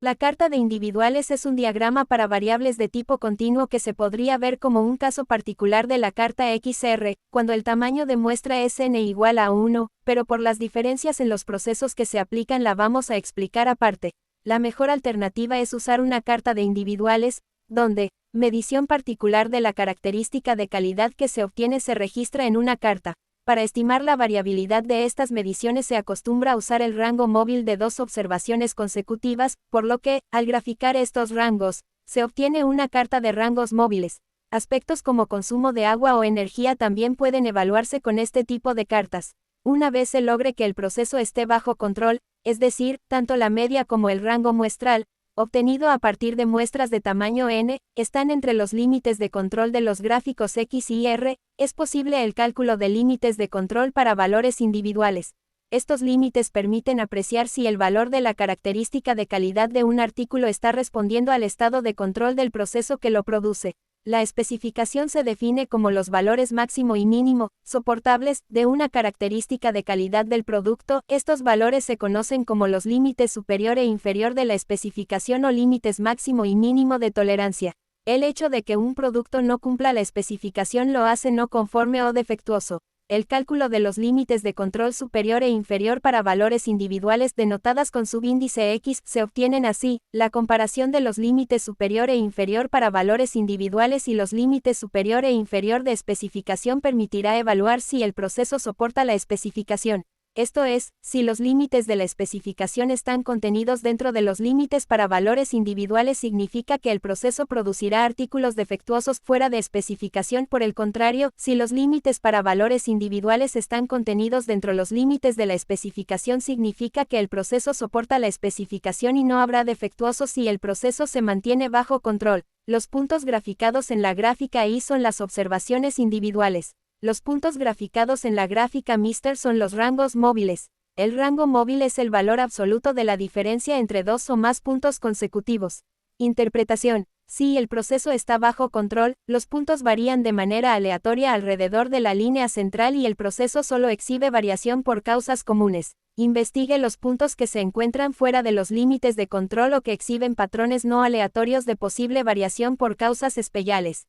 La carta de individuales es un diagrama para variables de tipo continuo que se podría ver como un caso particular de la carta XR, cuando el tamaño de muestra es n igual a 1, pero por las diferencias en los procesos que se aplican la vamos a explicar aparte. La mejor alternativa es usar una carta de individuales, donde, medición particular de la característica de calidad que se obtiene se registra en una carta. Para estimar la variabilidad de estas mediciones se acostumbra a usar el rango móvil de dos observaciones consecutivas, por lo que, al graficar estos rangos, se obtiene una carta de rangos móviles. Aspectos como consumo de agua o energía también pueden evaluarse con este tipo de cartas. Una vez se logre que el proceso esté bajo control, es decir, tanto la media como el rango muestral, obtenido a partir de muestras de tamaño n, están entre los límites de control de los gráficos X y R, es posible el cálculo de límites de control para valores individuales. Estos límites permiten apreciar si el valor de la característica de calidad de un artículo está respondiendo al estado de control del proceso que lo produce. La especificación se define como los valores máximo y mínimo, soportables, de una característica de calidad del producto. Estos valores se conocen como los límites superior e inferior de la especificación o límites máximo y mínimo de tolerancia. El hecho de que un producto no cumpla la especificación lo hace no conforme o defectuoso. El cálculo de los límites de control superior e inferior para valores individuales denotadas con subíndice X se obtienen así. La comparación de los límites superior e inferior para valores individuales y los límites superior e inferior de especificación permitirá evaluar si el proceso soporta la especificación. Esto es, si los límites de la especificación están contenidos dentro de los límites para valores individuales significa que el proceso producirá artículos defectuosos fuera de especificación. Por el contrario, si los límites para valores individuales están contenidos dentro de los límites de la especificación significa que el proceso soporta la especificación y no habrá defectuosos si el proceso se mantiene bajo control. Los puntos graficados en la gráfica Y son las observaciones individuales. Los puntos graficados en la gráfica Mister son los rangos móviles. El rango móvil es el valor absoluto de la diferencia entre dos o más puntos consecutivos. Interpretación. Si el proceso está bajo control, los puntos varían de manera aleatoria alrededor de la línea central y el proceso solo exhibe variación por causas comunes. Investigue los puntos que se encuentran fuera de los límites de control o que exhiben patrones no aleatorios de posible variación por causas especiales.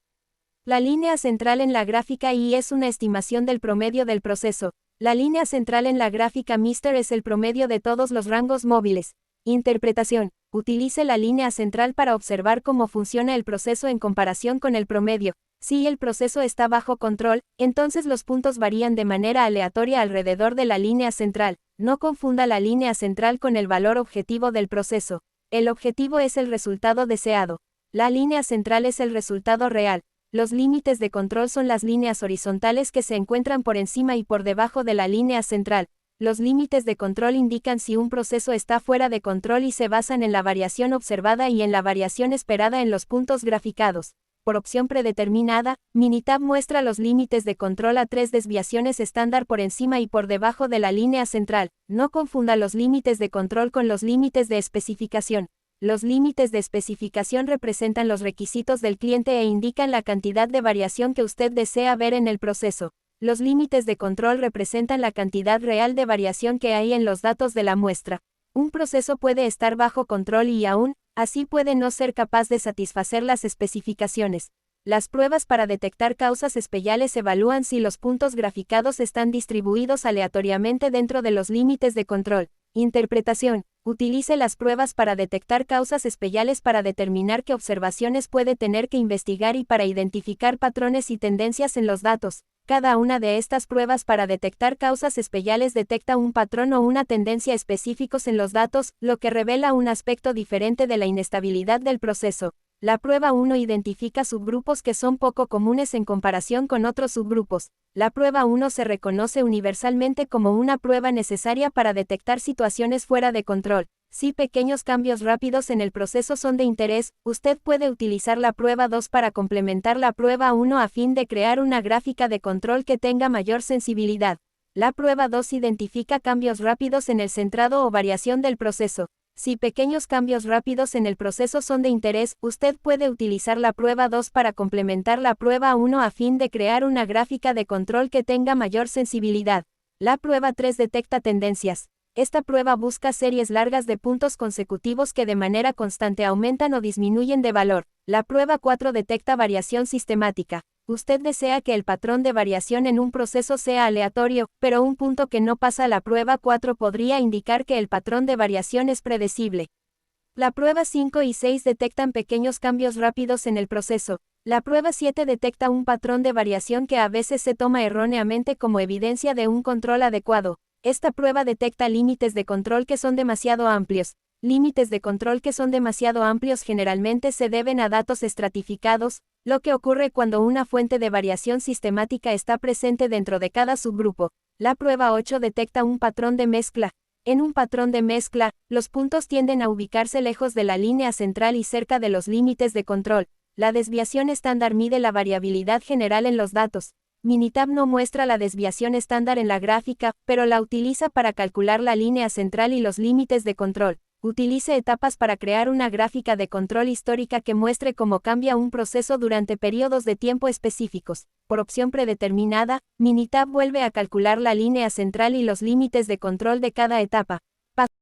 La línea central en la gráfica Y es una estimación del promedio del proceso. La línea central en la gráfica Mister es el promedio de todos los rangos móviles. Interpretación. Utilice la línea central para observar cómo funciona el proceso en comparación con el promedio. Si el proceso está bajo control, entonces los puntos varían de manera aleatoria alrededor de la línea central. No confunda la línea central con el valor objetivo del proceso. El objetivo es el resultado deseado. La línea central es el resultado real. Los límites de control son las líneas horizontales que se encuentran por encima y por debajo de la línea central. Los límites de control indican si un proceso está fuera de control y se basan en la variación observada y en la variación esperada en los puntos graficados. Por opción predeterminada, Minitab muestra los límites de control a 3 desviaciones estándar por encima y por debajo de la línea central. No confunda los límites de control con los límites de especificación. Los límites de especificación representan los requisitos del cliente e indican la cantidad de variación que usted desea ver en el proceso. Los límites de control representan la cantidad real de variación que hay en los datos de la muestra. Un proceso puede estar bajo control y aún así puede no ser capaz de satisfacer las especificaciones. Las pruebas para detectar causas especiales evalúan si los puntos graficados están distribuidos aleatoriamente dentro de los límites de control. Interpretación. Utilice las pruebas para detectar causas especiales para determinar qué observaciones puede tener que investigar y para identificar patrones y tendencias en los datos. Cada una de estas pruebas para detectar causas especiales detecta un patrón o una tendencia específicos en los datos, lo que revela un aspecto diferente de la inestabilidad del proceso. La prueba 1 identifica subgrupos que son poco comunes en comparación con otros subgrupos. La prueba 1 se reconoce universalmente como una prueba necesaria para detectar situaciones fuera de control. Si pequeños cambios rápidos en el proceso son de interés, usted puede utilizar la prueba 2 para complementar la prueba 1 a fin de crear una gráfica de control que tenga mayor sensibilidad. La prueba 2 identifica cambios rápidos en el centrado o variación del proceso. Si pequeños cambios rápidos en el proceso son de interés, usted puede utilizar la prueba 2 para complementar la prueba 1 a fin de crear una gráfica de control que tenga mayor sensibilidad. La prueba 3 detecta tendencias. Esta prueba busca series largas de puntos consecutivos que de manera constante aumentan o disminuyen de valor. La prueba 4 detecta variación sistemática. Usted desea que el patrón de variación en un proceso sea aleatorio, pero un punto que no pasa la prueba 4 podría indicar que el patrón de variación es predecible. La prueba 5 y 6 detectan pequeños cambios rápidos en el proceso. La prueba 7 detecta un patrón de variación que a veces se toma erróneamente como evidencia de un control adecuado. Esta prueba detecta límites de control que son demasiado amplios. Límites de control que son demasiado amplios generalmente se deben a datos estratificados, lo que ocurre cuando una fuente de variación sistemática está presente dentro de cada subgrupo. La prueba 8 detecta un patrón de mezcla. En un patrón de mezcla, los puntos tienden a ubicarse lejos de la línea central y cerca de los límites de control. La desviación estándar mide la variabilidad general en los datos. Minitab no muestra la desviación estándar en la gráfica, pero la utiliza para calcular la línea central y los límites de control. Utilice etapas para crear una gráfica de control histórica que muestre cómo cambia un proceso durante periodos de tiempo específicos. Por opción predeterminada, Minitab vuelve a calcular la línea central y los límites de control de cada etapa. Paso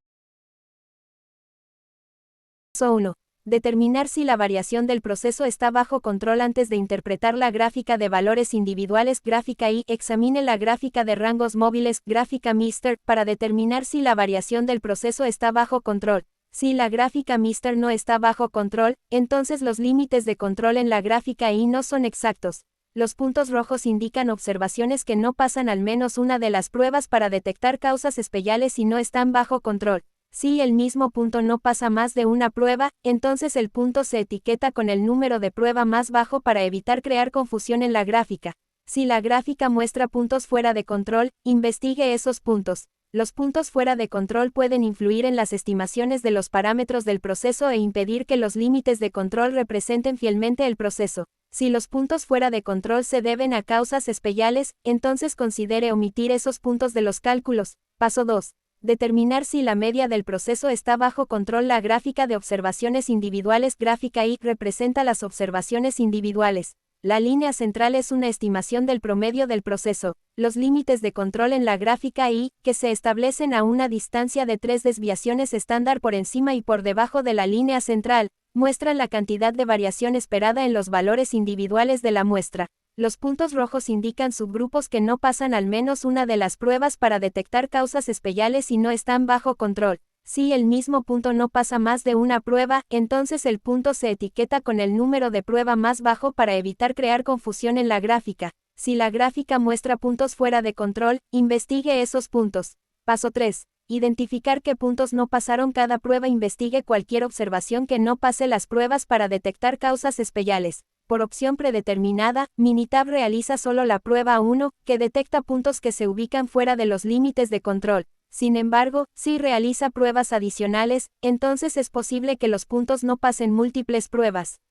1. Determinar si la variación del proceso está bajo control antes de interpretar la gráfica de valores individuales. Gráfica I. Examine la gráfica de rangos móviles. Gráfica Mister, para determinar si la variación del proceso está bajo control. Si la gráfica Mister no está bajo control, entonces los límites de control en la gráfica I no son exactos. Los puntos rojos indican observaciones que no pasan al menos una de las pruebas para detectar causas especiales y no están bajo control. Si el mismo punto no pasa más de una prueba, entonces el punto se etiqueta con el número de prueba más bajo para evitar crear confusión en la gráfica. Si la gráfica muestra puntos fuera de control, investigue esos puntos. Los puntos fuera de control pueden influir en las estimaciones de los parámetros del proceso e impedir que los límites de control representen fielmente el proceso. Si los puntos fuera de control se deben a causas especiales, entonces considere omitir esos puntos de los cálculos. Paso 2. Determinar si la media del proceso está bajo control. La gráfica de observaciones individuales. Gráfica I representa las observaciones individuales. La línea central es una estimación del promedio del proceso. Los límites de control en la gráfica I, que se establecen a una distancia de 3 desviaciones estándar por encima y por debajo de la línea central, muestran la cantidad de variación esperada en los valores individuales de la muestra. Los puntos rojos indican subgrupos que no pasan al menos una de las pruebas para detectar causas especiales y no están bajo control. Si el mismo punto no pasa más de una prueba, entonces el punto se etiqueta con el número de prueba más bajo para evitar crear confusión en la gráfica. Si la gráfica muestra puntos fuera de control, investigue esos puntos. Paso 3. Identificar qué puntos no pasaron cada prueba. Investigue cualquier observación que no pase las pruebas para detectar causas especiales. Por opción predeterminada, Minitab realiza solo la prueba 1, que detecta puntos que se ubican fuera de los límites de control. Sin embargo, si realiza pruebas adicionales, entonces es posible que los puntos no pasen múltiples pruebas.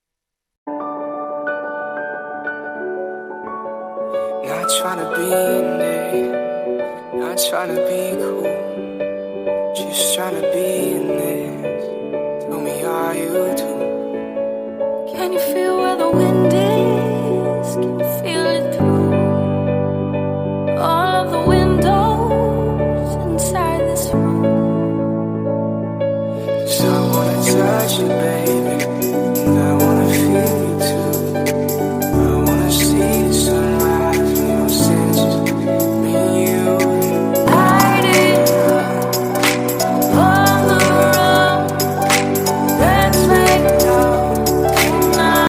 Not trying to be in not trying to be cool, just trying to be in this. Tell me, are you too? Can you feel where the wind is? Can you feel it?